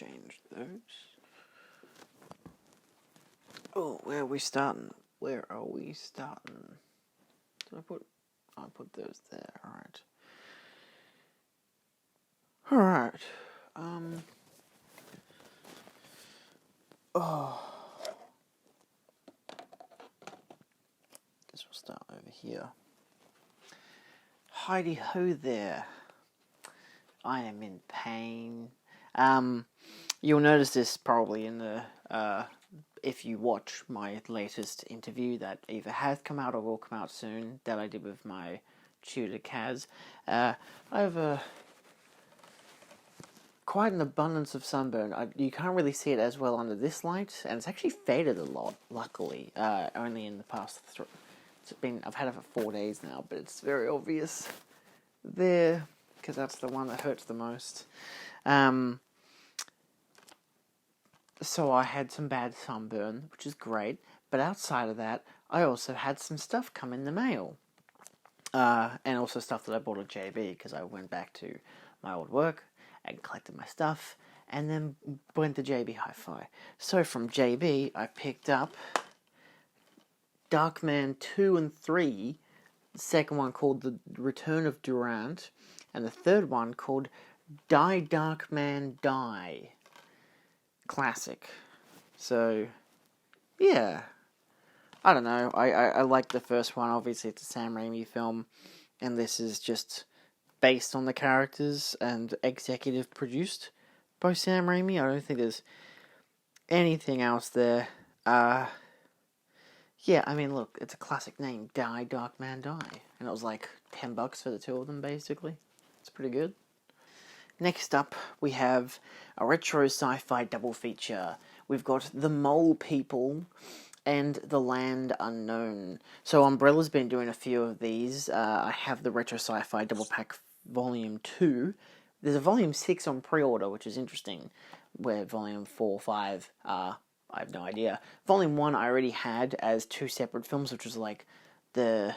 change those. Oh, where are we starting? Where are we starting? Did I put those there, alright. Alright. Guess we'll start over here. Heidi ho there. I am in pain. You'll notice this probably in the, if you watch my latest interview that either has come out or will come out soon, that I did with my tutor Kaz. I have quite an abundance of sunburn. You can't really see it as well under this light, and it's actually faded a lot, luckily, only in the past I've had it for 4 days now, but it's very obvious there, because that's the one that hurts the most. So I had some bad sunburn, which is great, but outside of that, I also had some stuff come in the mail. And also stuff that I bought at JB, because I went back to my old work and collected my stuff, and then went to JB Hi-Fi. So from JB, I picked up Darkman 2 and 3, the second one called The Return of Durant, and the third one called Die Darkman Die. Classic. So, yeah. I don't know. I like the first one. Obviously, it's a Sam Raimi film, and this is just based on the characters and executive produced by Sam Raimi. I don't think there's anything else there. Yeah, I mean, look, it's a classic name, Die Darkman Die, and it was like $10 for the two of them, basically. It's pretty good. Next up, we have a retro sci-fi double feature. We've got The Mole People and The Land Unknown. So Umbrella's been doing a few of these. I have the retro sci-fi double pack volume 2. There's a volume 6 on pre-order, which is interesting, where volume 4, 5 are, I have no idea. Volume 1 I already had as 2 separate films, which was like the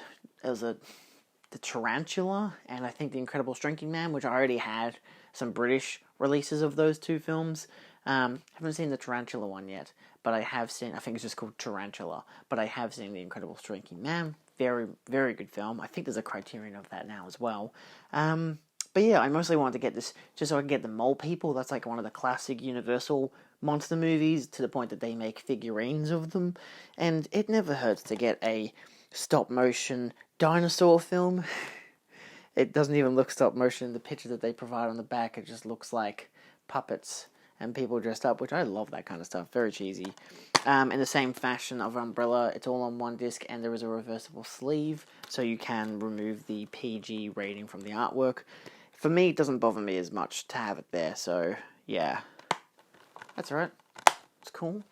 Tarantula, and I think The Incredible Shrinking Man, which I already had some British releases of those 2 films. Haven't seen the Tarantula one yet, but I have seen, I think it's just called Tarantula, but I have seen The Incredible Shrinking Man. Very, very good film. I think there's a Criterion of that now as well. But yeah, I mostly wanted to get this just so I can get The Mole People. That's like one of the classic Universal monster movies, to the point that they make figurines of them, and it never hurts to get a stop-motion dinosaur film. It doesn't even look stop-motion in the picture that they provide on the back. It just looks like puppets and people dressed up, which I love that kind of stuff. Very cheesy. In the same fashion of Umbrella, it's all on one disc, and there is a reversible sleeve, so you can remove the PG rating from the artwork. For me, it doesn't bother me as much to have it there, so yeah. That's alright. It's cool.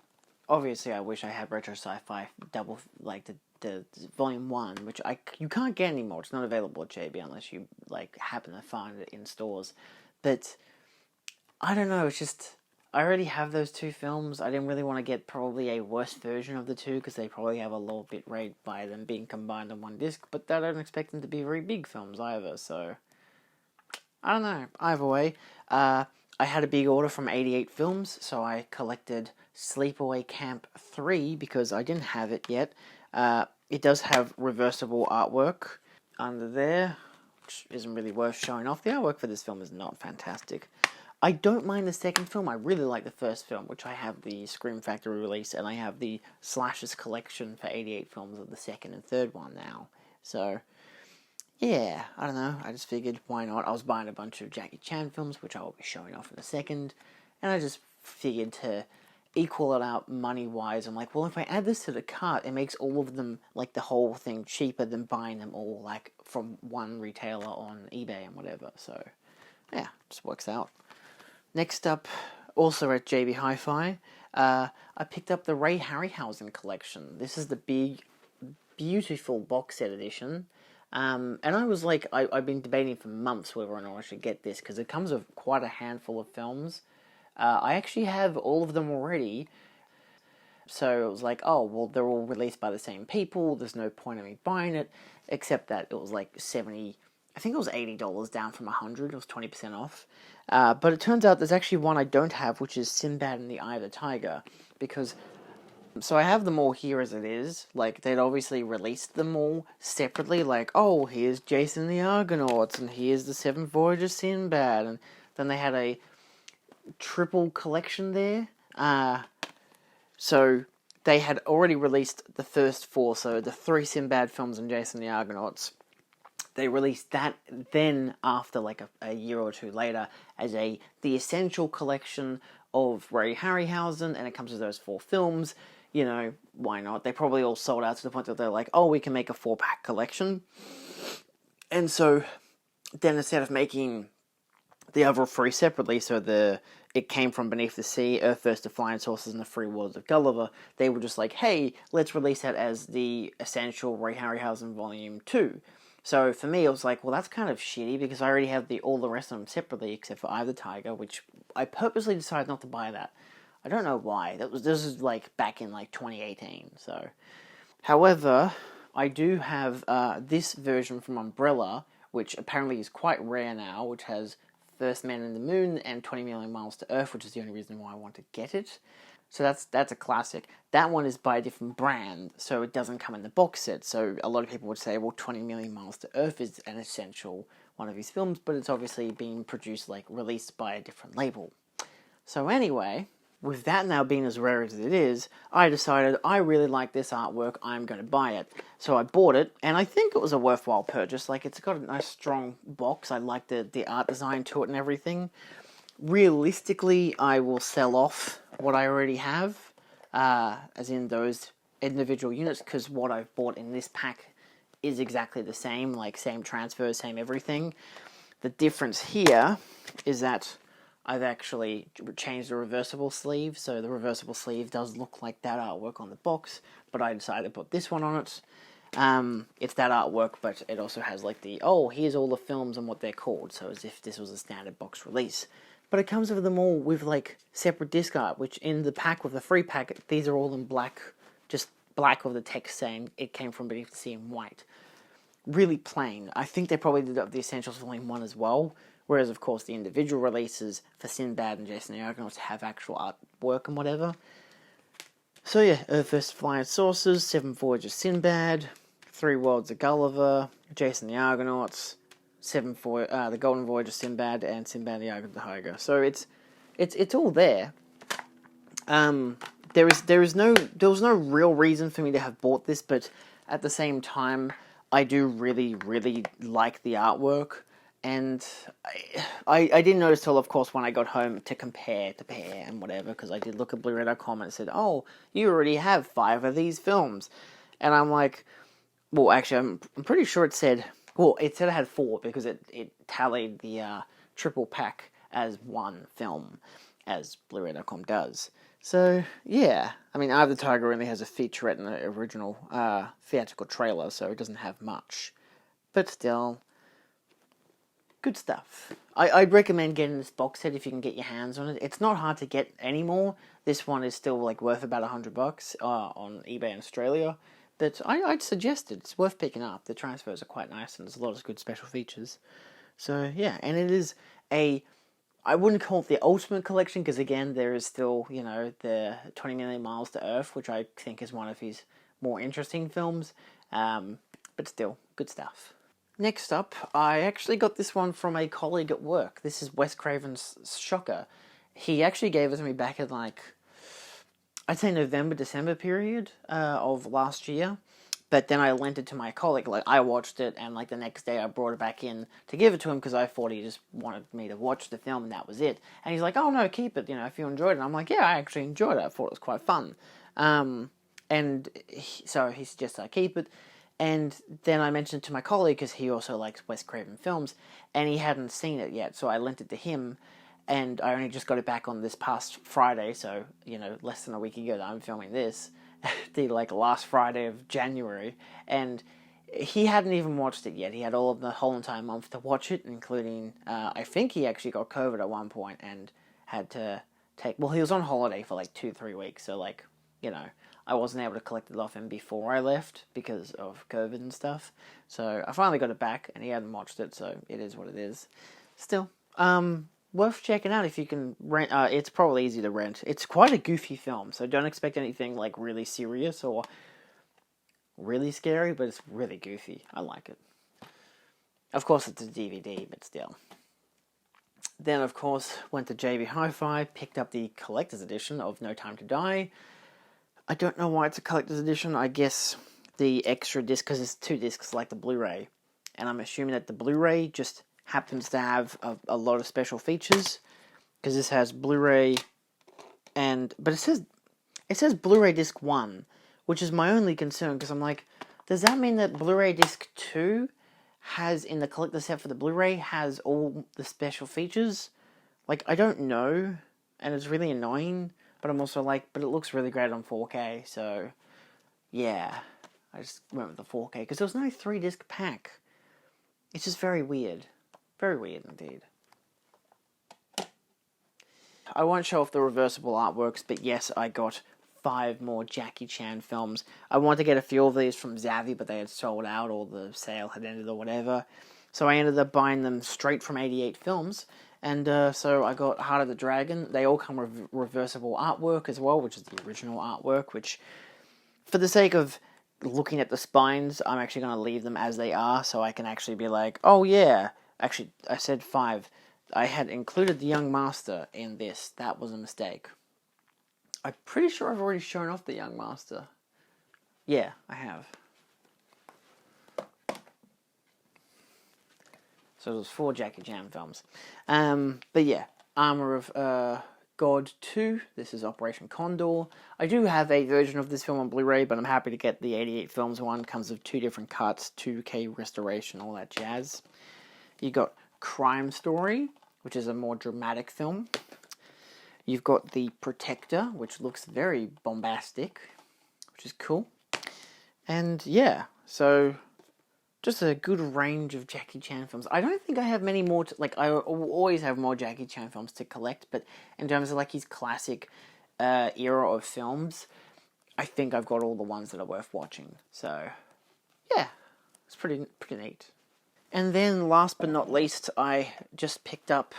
Obviously, I wish I had retro sci-fi double, like the volume 1, which you can't get anymore. It's not available at JB unless you like happen to find it in stores. But I don't know. It's just I already have those 2 films. I didn't really want to get probably a worse version of the 2, because they probably have a lower bit rate by them being combined on one disc. But I don't expect them to be very big films either. So I don't know. Either way, I had a big order from 88 Films, so I collected Sleepaway Camp 3 because I didn't have it yet. It does have reversible artwork under there, which isn't really worth showing off. The artwork for this film is not fantastic. I don't mind the second film. I really like the first film, which I have the Scream Factory release, and I have the Slashers collection for 88 Films of the second and third one now. So, yeah, I don't know. I just figured, why not? I was buying a bunch of Jackie Chan films, which I will be showing off in a second, and I just figured to equal it out money-wise. I'm like, well, if I add this to the cart, it makes all of them, like, the whole thing cheaper than buying them all, like, from one retailer on eBay and whatever. So, yeah, just works out. Next up, also at JB Hi-Fi, I picked up the Ray Harryhausen Collection. This is the big, beautiful box set edition. And I was like, I've been debating for months whether or not I should get this, because it comes with quite a handful of films. I actually have all of them already, so it was like, oh, well, they're all released by the same people, there's no point in me buying it, except that it was like 70 I think it was $80 down from $100. It was 20% off. But it turns out there's actually one I don't have, which is Sinbad and the Eye of the Tiger. Because, so I have them all here as it is. Like, they'd obviously released them all separately. Like, oh, here's Jason the Argonauts, and here's the Seven Voyages of Sinbad. And then they had a triple collection there. So they had already released the first four, so the 3 Sinbad films and Jason the Argonauts. They released that then after like a year or two later as the essential collection of Ray Harryhausen, and it comes with those 4 films. You know, why not? They probably all sold out to the point that they're like, oh, we can make a 4-pack collection. And so then instead of making the other 3 separately, so it came from Beneath the Sea, Earth vs. the Flying Saucers, and the 3 Worlds of Gulliver, they were just like, hey, let's release that as the essential Ray Harryhausen Volume 2. So for me, it was like, well, that's kind of shitty, because I already have all the rest of them separately, except for Eye of the Tiger, which I purposely decided not to buy that. I don't know why. This is like back in like 2018. So, however, I do have this version from Umbrella, which apparently is quite rare now, which has First Man in the Moon and 20 Million Miles to Earth, which is the only reason why I want to get it. So that's a classic. That one is by a different brand, so it doesn't come in the box set. So a lot of people would say, well, 20 Million Miles to Earth is an essential one of his films, but it's obviously being produced, like, released by a different label. So anyway, with that now being as rare as it is, I decided I really like this artwork, I'm going to buy it. So I bought it, and I think it was a worthwhile purchase. Like, it's got a nice strong box. I like the art design to it and everything. Realistically, I will sell off what I already have, as in those individual units, because what I've bought in this pack is exactly the same, like same transfer, same everything. The difference here is that I've actually changed the reversible sleeve, so the reversible sleeve does look like that artwork on the box, but I decided to put this one on it. It's that artwork, but it also has like here's all the films and what they're called, so as if this was a standard box release. But it comes with them all with like separate disc art, which in the pack with the free pack, these are all in black, just black with the text saying it came from Beneath the Sea in white. Really plain. I think they probably did up the Essentials Volume 1 as well, whereas of course the individual releases for Sinbad and Jason the Argonauts have actual artwork and whatever. So yeah, Earth vs. Flying Saucers, 7 Voyages of Sinbad, 3 Worlds of Gulliver, Jason the Argonauts, the Golden Voyage of Sinbad, and Sinbad the Eye of the Tiger. So it's all there. There was no real reason for me to have bought this, but at the same time, I do really, really like the artwork, and I didn't notice till, of course, when I got home to compare and whatever, because I did look at Blu-ray.com and it said, oh, you already have 5 of these films, and I'm like, well, actually, I'm pretty sure it said it said I had 4, because it tallied the triple pack as one film, as Blu-ray.com does. So, yeah. I mean, Eye of the Tiger only has a featurette in the original theatrical trailer, so it doesn't have much. But still, good stuff. I'd recommend getting this box set if you can get your hands on it. It's not hard to get anymore. This one is still like worth about $100 on eBay in Australia. But I'd suggest it. It's worth picking up. The transfers are quite nice, and there's a lot of good special features. So, yeah. And it is I wouldn't call it the ultimate collection, because again, there is still, the 20 Million Miles to Earth, which I think is one of his more interesting films. But still, good stuff. Next up, I actually got this one from a colleague at work. This is Wes Craven's Shocker. He actually gave it to me back in I'd say November, December period of last year. But then I lent it to my colleague. Like, I watched it, and the next day I brought it back in to give it to him, because I thought he just wanted me to watch the film, and that was it. And he's like, oh no, keep it, if you enjoyed it. And I'm like, yeah, I actually enjoyed it. I thought it was quite fun. So he suggested I keep it. And then I mentioned it to my colleague, because he also likes Wes Craven films, and he hadn't seen it yet, so I lent it to him. And I only just got it back on this past Friday, so, less than a week ago that I'm filming this, the, last Friday of January, and he hadn't even watched it yet. He had all of the whole entire month to watch it, including, I think he actually got COVID at one point, and had to he was on holiday for, 2-3 weeks, so, I wasn't able to collect it off him before I left because of COVID and stuff. So I finally got it back, and he hadn't watched it, so it is what it is. Still, worth checking out if you can rent. It's probably easy to rent. It's quite a goofy film, so don't expect anything like really serious or really scary, but it's really goofy. I like it. Of course, it's a DVD, but still. Then, of course, went to JV Hi-Fi, picked up the collector's edition of No Time to Die. I don't know why it's a collector's edition. I guess the extra disc, because it's 2 discs like the Blu-ray. And I'm assuming that the Blu-ray just happens to have a lot of special features. Because this has Blu-ray but it says Blu-ray disc 1, which is my only concern, because I'm like, does that mean that Blu-ray disc 2 has, in the collector set for the Blu-ray, has all the special features? Like, I don't know, and it's really annoying, but I'm also like, but it looks really great on 4K, so, yeah, I just went with the 4K, because there was no 3-disc pack. It's just very weird. Very weird indeed. I won't show off the reversible artworks, but yes, I got 5 more Jackie Chan films. I wanted to get a few of these from Zavvi, but they had sold out, or the sale had ended, or whatever. So I ended up buying them straight from 88 Films, and so I got Heart of the Dragon. They all come with reversible artwork as well, which is the original artwork, which, for the sake of looking at the spines, I'm actually going to leave them as they are, so I can actually be like, oh yeah, actually, I said 5. I had included the Young Master in this. That was a mistake. I'm pretty sure I've already shown off the Young Master. Yeah, I have. So there's 4 Jackie Chan films. But yeah, Armor of God 2. This is Operation Condor. I do have a version of this film on Blu-ray, but I'm happy to get the 88 Films one. Comes with 2 different cuts, 2K restoration, all that jazz. You got Crime Story, which is a more dramatic film. You've got The Protector, which looks very bombastic, which is cool. And yeah, so just a good range of Jackie Chan films. I don't think I have many more, I always have more Jackie Chan films to collect, but in terms of like his classic era of films, I think I've got all the ones that are worth watching. So yeah, it's pretty neat. And then last but not least, I just picked up,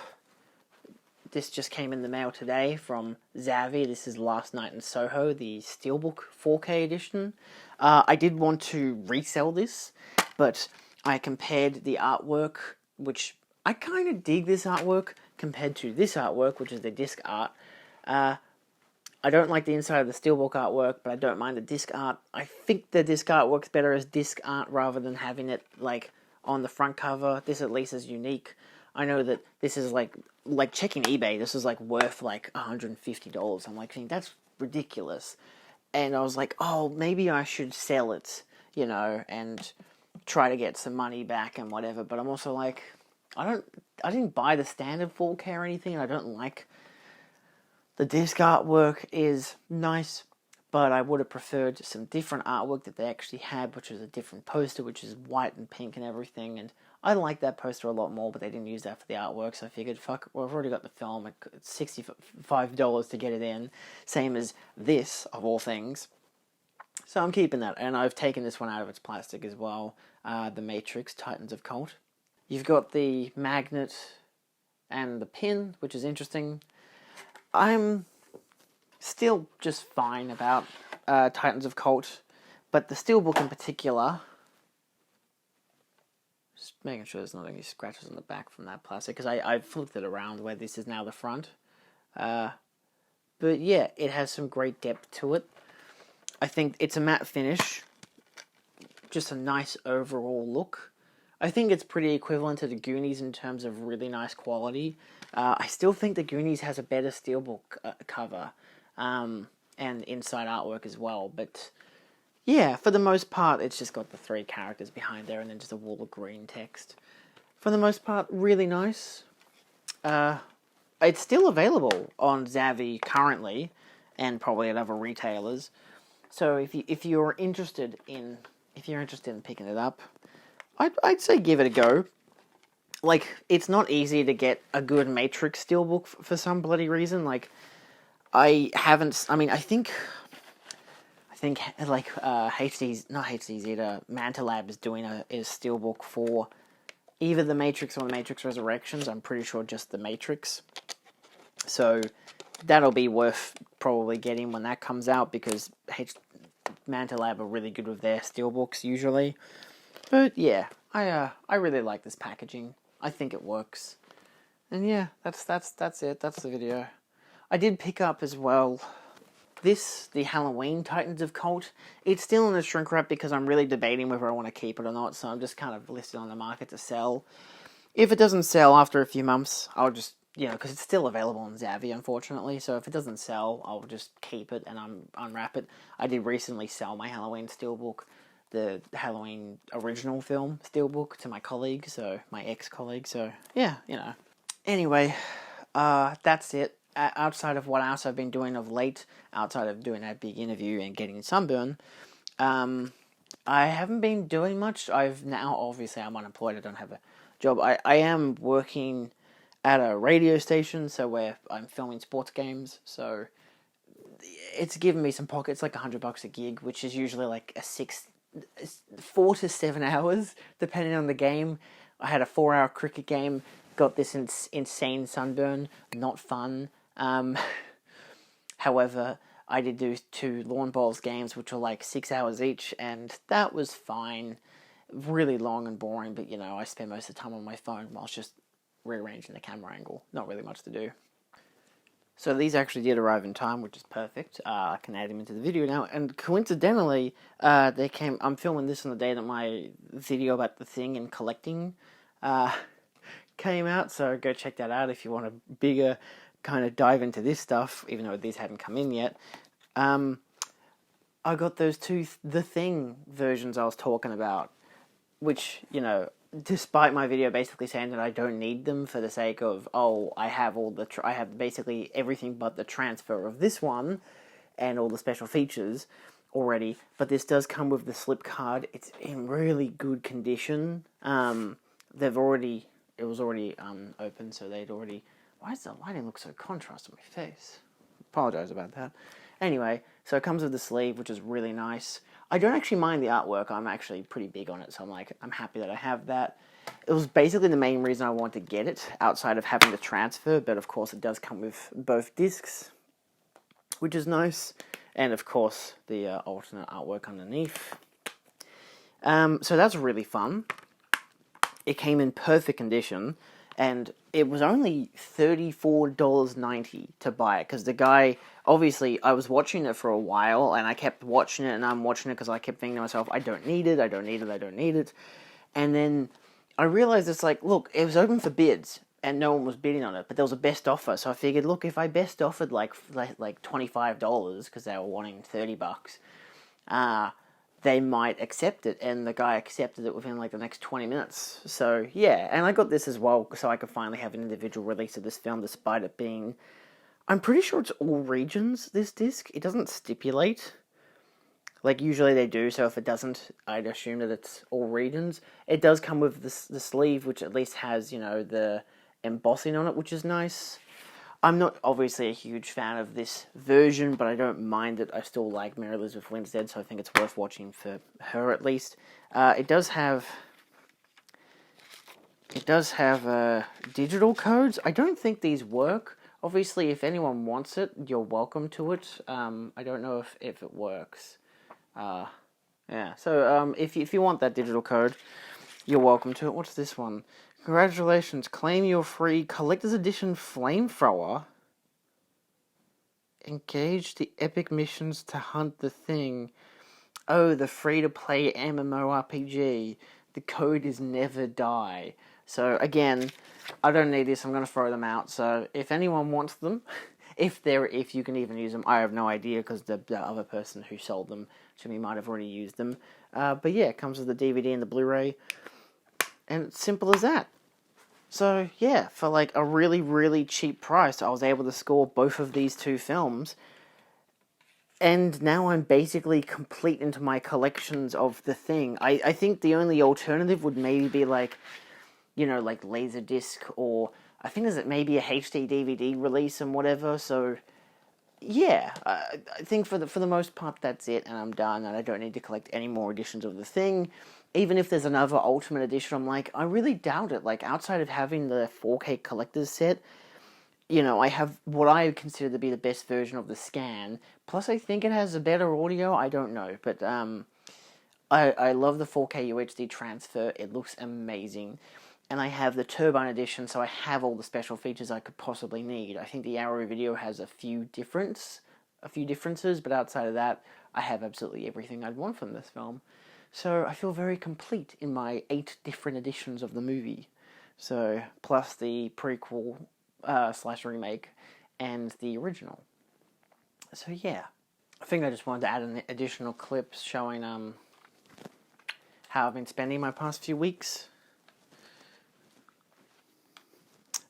this just came in the mail today from Zavvi. This is Last Night in Soho, the Steelbook 4K edition. I did want to resell this, but I compared the artwork, which I kind of dig this artwork, compared to this artwork, which is the disc art. I don't like the inside of the Steelbook artwork, but I don't mind the disc art. I think the disc art works better as disc art rather than having it, like, on the front cover. This at least is unique. I know that this is like checking eBay, this is like worth like $150. I'm like, that's ridiculous. And I was like, oh, maybe I should sell it, and try to get some money back and whatever. But I'm also like, I didn't buy the standard 4K or anything, and I don't like the disc artwork is nice, but I would have preferred some different artwork that they actually had, which is a different poster, which is white and pink and everything, and I like that poster a lot more, but they didn't use that for the artwork, so I figured, fuck, well, I've already got the film, it's $65 to get it in, same as this, of all things. So I'm keeping that, and I've taken this one out of its plastic as well, The Matrix, Titans of Colt. You've got the magnet and the pin, which is interesting. I'm still just fine about Titans of Colt, but the Steelbook in particular, just making sure there's not any scratches on the back from that plastic, because I flipped it around where this is now the front. But yeah, it has some great depth to it. I think it's a matte finish, just a nice overall look. I think it's pretty equivalent to the Goonies in terms of really nice quality. I still think the Goonies has a better Steelbook cover, and inside artwork as well, but yeah, for the most part, it's just got the 3 characters behind there and then just a wall of green text. For the most part, really nice. It's still available on Zavvi currently, and probably at other retailers. So if you're interested in picking it up, I'd say give it a go. Like, it's not easy to get a good Matrix Steelbook for some bloody reason. Like, I think think like HD's not HDZ, Manta Lab is doing a steelbook for either the Matrix or the Matrix Resurrections. I'm pretty sure just the Matrix. So that'll be worth probably getting when that comes out, because Manta Lab are really good with their steelbooks usually. But yeah, I really like this packaging. I think it works. And yeah, that's it. That's the video. I did pick up as well the Halloween Titans of Colt. It's still in the shrink wrap because I'm really debating whether I want to keep it or not, so I'm just kind of listed on the market to sell. If it doesn't sell after a few months, I'll just, because it's still available on Zavvi, unfortunately, so if it doesn't sell, I'll just keep it and unwrap it. I did recently sell my Halloween steelbook, the Halloween original film steelbook, to my colleague, my ex-colleague, so yeah, Anyway, that's it. Outside of what else I've been doing of late, outside of doing that big interview and getting sunburn, I haven't been doing much. Obviously I'm unemployed, I don't have a job. I am working at a radio station, so where I'm filming sports games, so it's given me some pockets, like $100 a gig, which is usually like 4 to 7 hours, depending on the game. I had a 4-hour cricket game, got this insane sunburn, not fun. However, I did do 2 lawn bowls games, which were like 6 hours each, and that was fine. Really long and boring, but I spend most of the time on my phone whilst just rearranging the camera angle. Not really much to do. So these actually did arrive in time, which is perfect. I can add them into the video now, and coincidentally, I'm filming this on the day that my video about the Thing and collecting came out, so go check that out if you want a bigger kind of dive into this stuff, even though these hadn't come in yet. I got those 2 The Thing versions I was talking about, which, despite my video basically saying that I don't need them for the sake of, I have I have basically everything but the transfer of this one and all the special features already, but this does come with the slip card. It's in really good condition. It was already open, so they'd already... Why does the lighting look so contrast on my face? Apologise about that. Anyway, so it comes with the sleeve, which is really nice. I don't actually mind the artwork. I'm actually pretty big on it, so I'm happy that I have that. It was basically the main reason I wanted to get it, outside of having the transfer, but of course it does come with both discs, which is nice, and of course the alternate artwork underneath. So that's really fun. It came in perfect condition, and it was only $34.90 to buy it, because the guy, obviously, I was watching it for a while, and I kept watching it, and I'm watching it because I kept thinking to myself, I don't need it, and then I realized it's like, look, it was open for bids, and no one was bidding on it, but there was a best offer, so I figured, look, if I best offered like $25, because they were wanting $30, they might accept it, and the guy accepted it within like the next 20 minutes. So yeah, and I got this as well so I could finally have an individual release of this film, despite it being... I'm pretty sure it's all regions, this disc. It doesn't stipulate. Like usually they do, so if it doesn't, I'd assume that it's all regions. It does come with the sleeve, which at least has, the embossing on it, which is nice. I'm not obviously a huge fan of this version, but I don't mind it. I still like Mary Elizabeth Winstead, so I think it's worth watching for her at least. It does have digital codes. I don't think these work. Obviously, if anyone wants it, you're welcome to it. I don't know if it works. Yeah. So if you want that digital code, you're welcome to it. What's this one? Congratulations, claim your free collector's edition flamethrower. Engage the epic missions to hunt the Thing. Oh, the free-to-play MMORPG. The code is never die. So again, I don't need this, I'm going to throw them out. So if anyone wants them, if you can even use them, I have no idea, because the other person who sold them to me might have already used them. But yeah, it comes with the DVD and the Blu-ray. And it's simple as that. So, yeah, for like a really, really cheap price, I was able to score both of these 2 films. And now I'm basically complete into my collections of the Thing. I think the only alternative would maybe be like, like Laserdisc, or I think there's maybe a HD DVD release and whatever. So yeah, I think for the most part that's it, and I'm done, and I don't need to collect any more editions of the thing. Even if there's another Ultimate Edition, I'm like, I really doubt it. Like, outside of having the 4K collector's set, you know, I have what I consider to be the best version of the scan. Plus, I think it has a better audio. I don't know, but I love the 4K UHD transfer. It looks amazing. And I have the Turbine Edition, so I have all the special features I could possibly need. I think the Arrow video has a few differences, but outside of that, I have absolutely everything I'd want from this film. So I feel very complete in my 8 different editions of the movie. So, plus the prequel / remake and the original. So yeah, I think I just wanted to add an additional clip showing how I've been spending my past few weeks.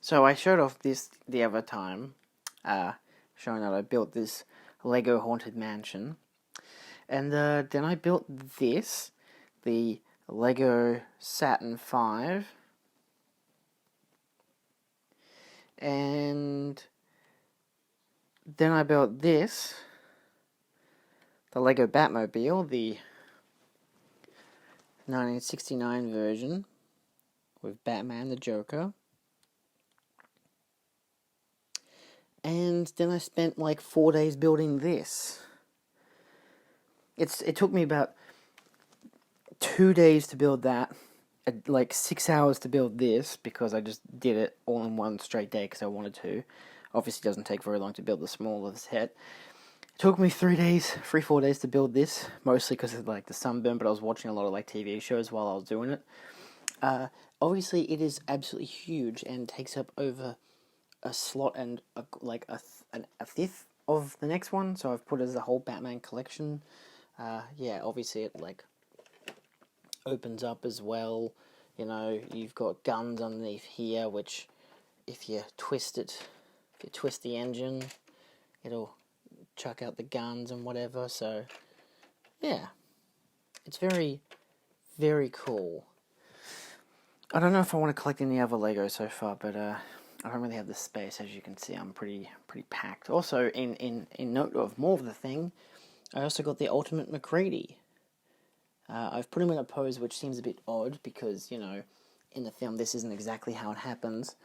So I showed off this the other time, showing that I built this Lego Haunted Mansion. And then I built this, the Lego Saturn V. And then I built this, the Lego Batmobile, the 1969 version, with Batman the Joker. And then I spent like 4 days building this. It took me about 2 days to build that, like 6 hours to build this, because I just did it all in one straight day because I wanted to. Obviously it doesn't take very long to build the smaller set. It took me 4 days to build this, mostly because of like the sunburn, but I was watching a lot of like TV shows while I was doing it. Obviously it is absolutely huge and takes up over a slot and a fifth of the next one, so I've put it as a whole Batman collection. Yeah, obviously it like opens up as well. You know, you've got guns underneath here, which if you twist the engine, it'll chuck out the guns and whatever. So yeah, it's very, very cool. I don't know if I want to collect any other Lego so far, but I don't really have the space. As you can see, I'm pretty packed. Also, in note of more of the thing, I also got the Ultimate McCready. I've put him in a pose which seems a bit odd because, you know, in the film this isn't exactly how it happens.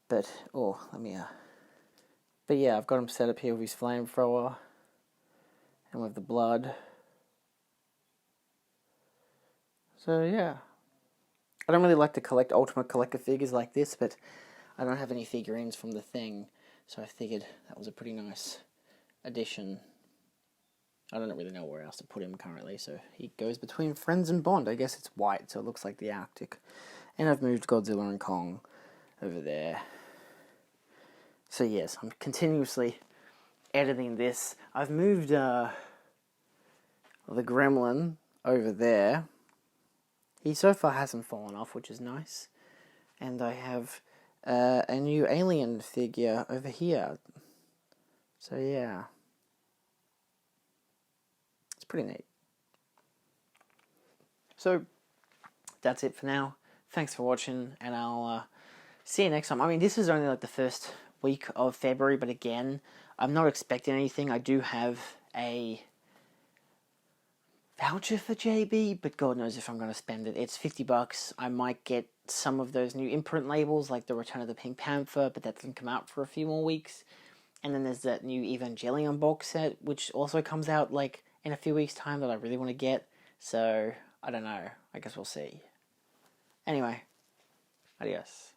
But, but yeah, I've got him set up here with his flamethrower and with the blood. So yeah, I don't really like to collect Ultimate Collector figures like this, but I don't have any figurines from the thing, so I figured that was a pretty nice addition. I don't really know where else to put him currently, so he goes between Friends and Bond. I guess it's white, so it looks like the Arctic. And I've moved Godzilla and Kong over there. So yes, I'm continuously editing this. I've moved the Gremlin over there. He so far hasn't fallen off, which is nice. And I have a new alien figure over here. So yeah, it's pretty neat. So that's it for now. Thanks for watching, and I'll see you next time. I mean, this is only like the first week of February, but again, I'm not expecting anything. I do have a voucher for JB, but God knows if I'm going to spend it. It's $50. I might get some of those new imprint labels, like the Return of the Pink Panther, but that doesn't come out for a few more weeks. And then there's that new Evangelion box set, which also comes out like in a few weeks' time that I really want to get. So, I don't know. I guess we'll see. Anyway, adios.